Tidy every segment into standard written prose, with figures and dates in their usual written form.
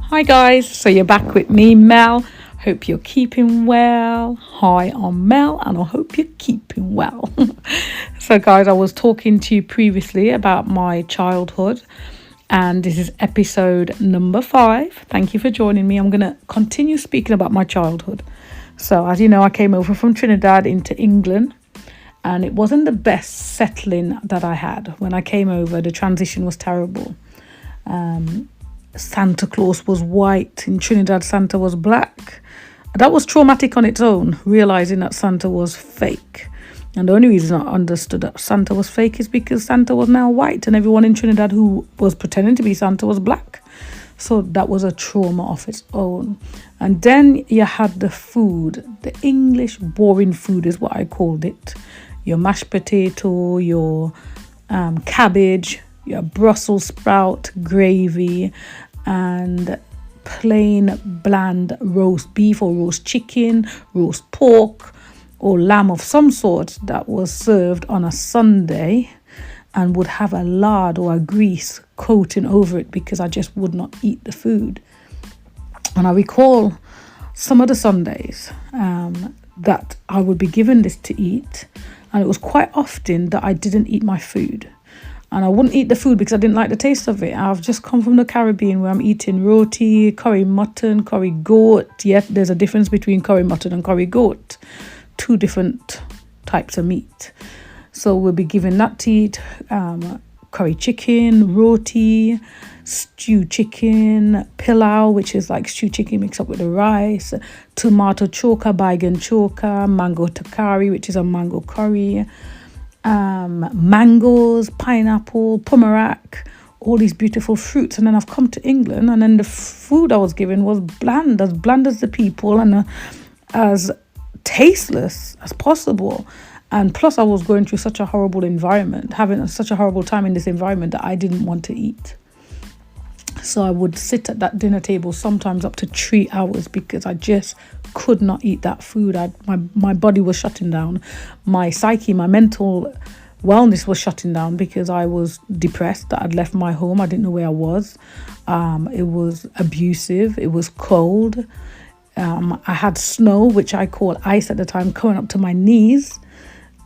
Hi guys, so you're back with me, Mel. Hope you're keeping well. Hi, I'm Mel, and I hope you're keeping well. So, guys, I was talking to you previously about my childhood, and this is episode number 5. Thank you for joining me. I'm going to continue speaking about my childhood. So, as you know, I came over from Trinidad into England, and it wasn't the best settling that I had. When I came over, the transition was terrible. Santa Claus was white. In Trinidad, Santa was black. That was traumatic on its own, realizing that Santa was fake. And the only reason I understood that Santa was fake is because Santa was now white and everyone in Trinidad who was pretending to be Santa was black. So that was a trauma of its own. And then you had the food. The English boring food is what I called it. Your mashed potato, your cabbage, your Brussels sprout gravy, and plain bland roast beef or roast chicken, roast pork, or lamb of some sort that was served on a Sunday and would have a lard or a grease coating over it because I just would not eat the food. And I recall some of the Sundays that I would be given this to eat, and it was quite often that I didn't eat my food. And I wouldn't eat the food because I didn't like the taste of it. I've just come from the Caribbean where I'm eating roti, curry mutton, curry goat. Yet there's a difference between curry mutton and curry goat. 2 different types of meat. So we'll be given that to eat. Curry chicken, roti, stew chicken, pilau, which is like stew chicken mixed up with the rice, tomato choka, baigan choka, mango takari, which is a mango curry, mangoes, pineapple, pomerac, all these beautiful fruits. And then I've come to England, and then the food I was given was bland as the people, and as tasteless as possible. And plus I was going through such a horrible environment, having such a horrible time in this environment, that I didn't want to eat. So I would sit at that dinner table sometimes up to 3 hours because I just could not eat that food. My body was shutting down. My psyche, my mental wellness was shutting down because I was depressed that I'd left my home. I didn't know where I was. It was abusive. It was cold. I had snow, which I call ice at the time, coming up to my knees.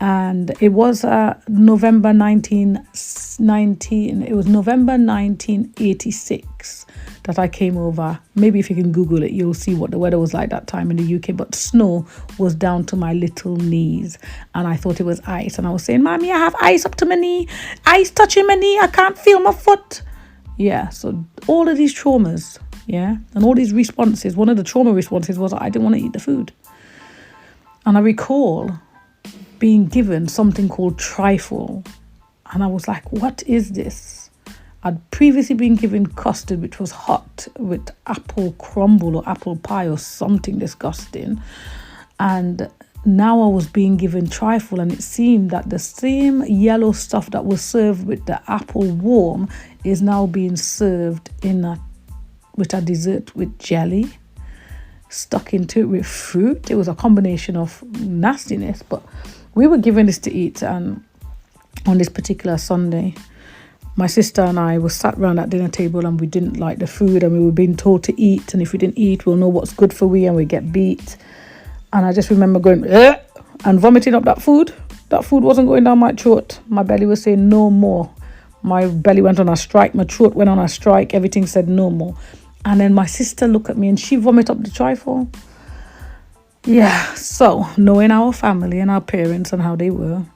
And it was November 1986 that I came over. Maybe if you can Google it, you'll see what the weather was like that time in the UK. But snow was down to my little knees, and I thought it was ice. And I was saying, "Mommy, I have ice up to my knee, ice touching my knee. I can't feel my foot." Yeah, so all of these traumas, yeah, and all these responses. One of the trauma responses was I didn't want to eat the food. And I recall being given something called trifle, and I was like, what is this? I'd previously been given custard, which was hot, with apple crumble or apple pie or something disgusting, and now I was being given trifle, and it seemed that the same yellow stuff that was served with the apple warm is now being served with a dessert with jelly stuck into it with fruit. It was a combination of nastiness, but we were given this to eat, and on this particular Sunday, my sister and I were sat around that dinner table, and we didn't like the food, and we were being told to eat, and if we didn't eat, we'll know what's good for we, and we get beat. And I just remember going and vomiting up that food. That food wasn't going down my throat. My belly was saying no more. My belly went on a strike. My throat went on a strike. Everything said no more. And then my sister looked at me and she vomited up the trifle. Yeah, so knowing our family and our parents and how they were,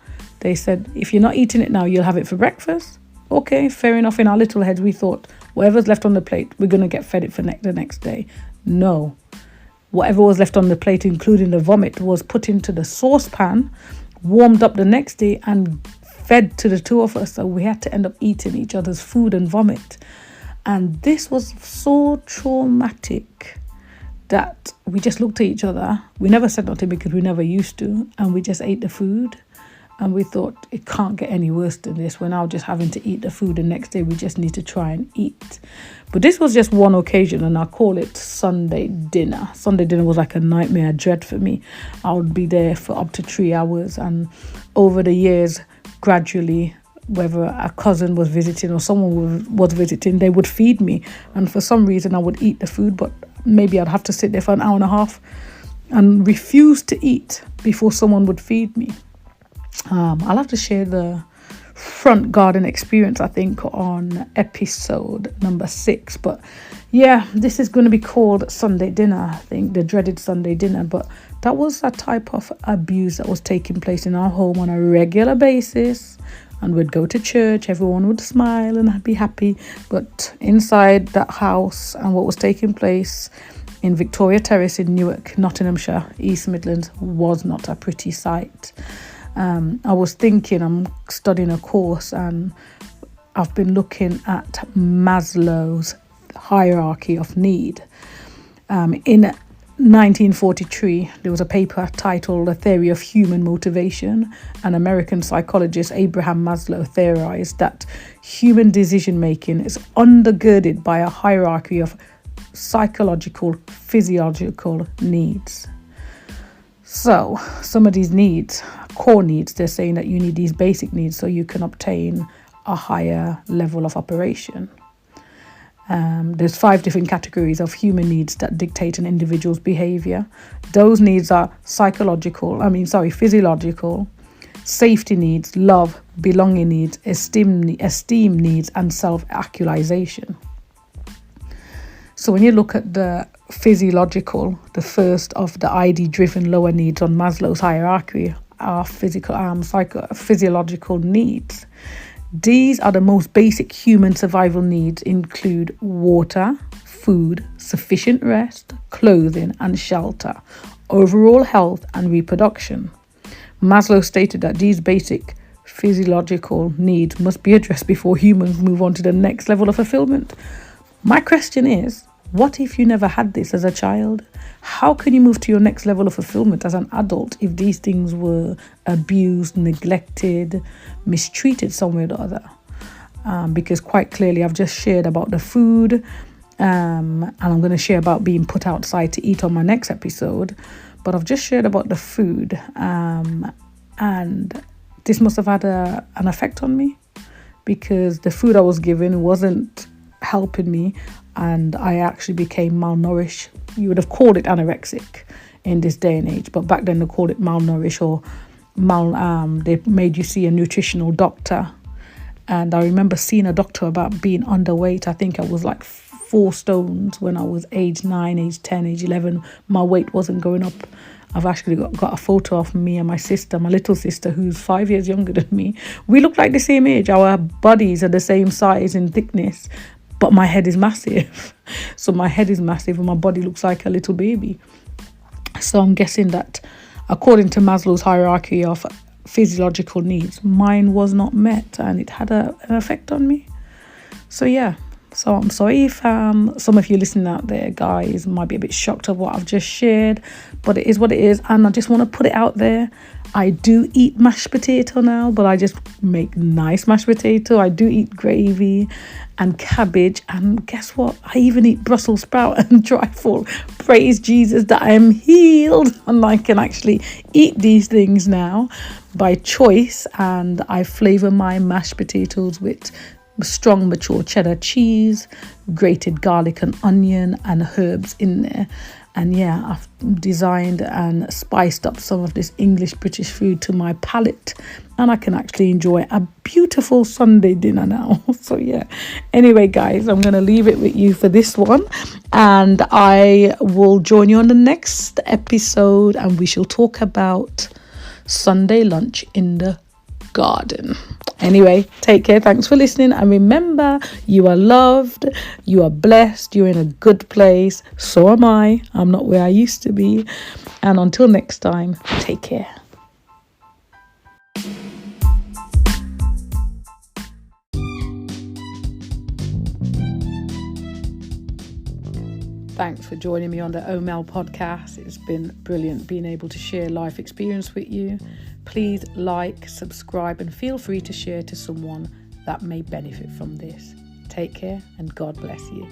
they said, if you're not eating it now, you'll have it for breakfast. Okay, fair enough. In our little heads, we thought, whatever's left on the plate, we're going to get fed it for the next day. No. Whatever was left on the plate, including the vomit, was put into the saucepan, warmed up the next day, and fed to the 2 of us. So we had to end up eating each other's food and vomit. And this was so traumatic that we just looked at each other. We never said nothing because we never used to. And we just ate the food. And we thought, it can't get any worse than this. We're now just having to eat the food. The next day, we just need to try and eat. But this was just one occasion, and I call it Sunday dinner. Sunday dinner was like a nightmare, a dread for me. I would be there for up to 3 hours. And over the years, gradually, whether a cousin was visiting or someone was visiting, they would feed me. And for some reason, I would eat the food, but maybe I'd have to sit there for an hour and a half and refuse to eat before someone would feed me. I'll have to share the front garden experience, I think, on episode number 6. But yeah, this is going to be called Sunday dinner, I think, the dreaded Sunday dinner. But that was a type of abuse that was taking place in our home on a regular basis. And we'd go to church, everyone would smile and be happy. But inside that house and what was taking place in Victoria Terrace in Newark, Nottinghamshire, East Midlands, was not a pretty sight. I was thinking, I'm studying a course and I've been looking at Maslow's hierarchy of need. In 1943, there was a paper titled The Theory of Human Motivation. An American psychologist, Abraham Maslow, theorized that human decision-making is undergirded by a hierarchy of psychological, physiological needs. So some of these needs, core needs, they're saying that you need these basic needs so you can obtain a higher level of operation. There's 5 different categories of human needs that dictate an individual's behavior. Those needs are physiological, safety needs, love, belonging needs, esteem needs, and self-actualization. So when you look at the physiological, the first of the ID-driven lower needs on Maslow's hierarchy are physiological needs. These are the most basic human survival needs, include water, food, sufficient rest, clothing and shelter, overall health and reproduction. Maslow stated that these basic physiological needs must be addressed before humans move on to the next level of fulfillment. My question is, what if you never had this as a child? How can you move to your next level of fulfillment as an adult if these things were abused, neglected, mistreated some way or other? Because quite clearly I've just shared about the food, and I'm going to share about being put outside to eat on my next episode. But I've just shared about the food, and this must have had an effect on me, because the food I was given wasn't helping me, and I actually became malnourished. You would have called it anorexic in this day and age, but back then they called it malnourished, or they made you see a nutritional doctor. And I remember seeing a doctor about being underweight. I think I was like 4 stones when I was age 9, age 10, age 11. My weight wasn't going up. I've actually got a photo of me and my sister, my little sister, who's 5 years younger than me. We look like the same age. Our bodies are the same size and thickness, but my head is massive. So my head is massive and my body looks like a little baby. So I'm guessing that according to Maslow's hierarchy of physiological needs, mine was not met, and it had an effect on me. So yeah, so I'm sorry if some of you listening out there, guys, might be a bit shocked of what I've just shared, but it is what it is, and I just want to put it out there. I do eat mashed potato now, but I just make nice mashed potato. I do eat gravy and cabbage, and guess what? I even eat Brussels sprout and trifle. Praise Jesus that I am healed and I can actually eat these things now by choice. And I flavor my mashed potatoes with strong mature cheddar cheese, grated garlic and onion, and herbs in there. And yeah, I've designed and spiced up some of this English British food to my palate, and I can actually enjoy a beautiful Sunday dinner now. So yeah, anyway guys, I'm going to leave it with you for this one, and I will join you on the next episode, and we shall talk about Sunday lunch in the garden. Anyway, take care. Thanks for listening. And remember, you are loved, you are blessed, you're in a good place. So am I. I'm not where I used to be. And until next time, take care. Thanks for joining me on the OML podcast. It's been brilliant being able to share life experience with you. Please like, subscribe, and feel free to share to someone that may benefit from this. Take care and God bless you.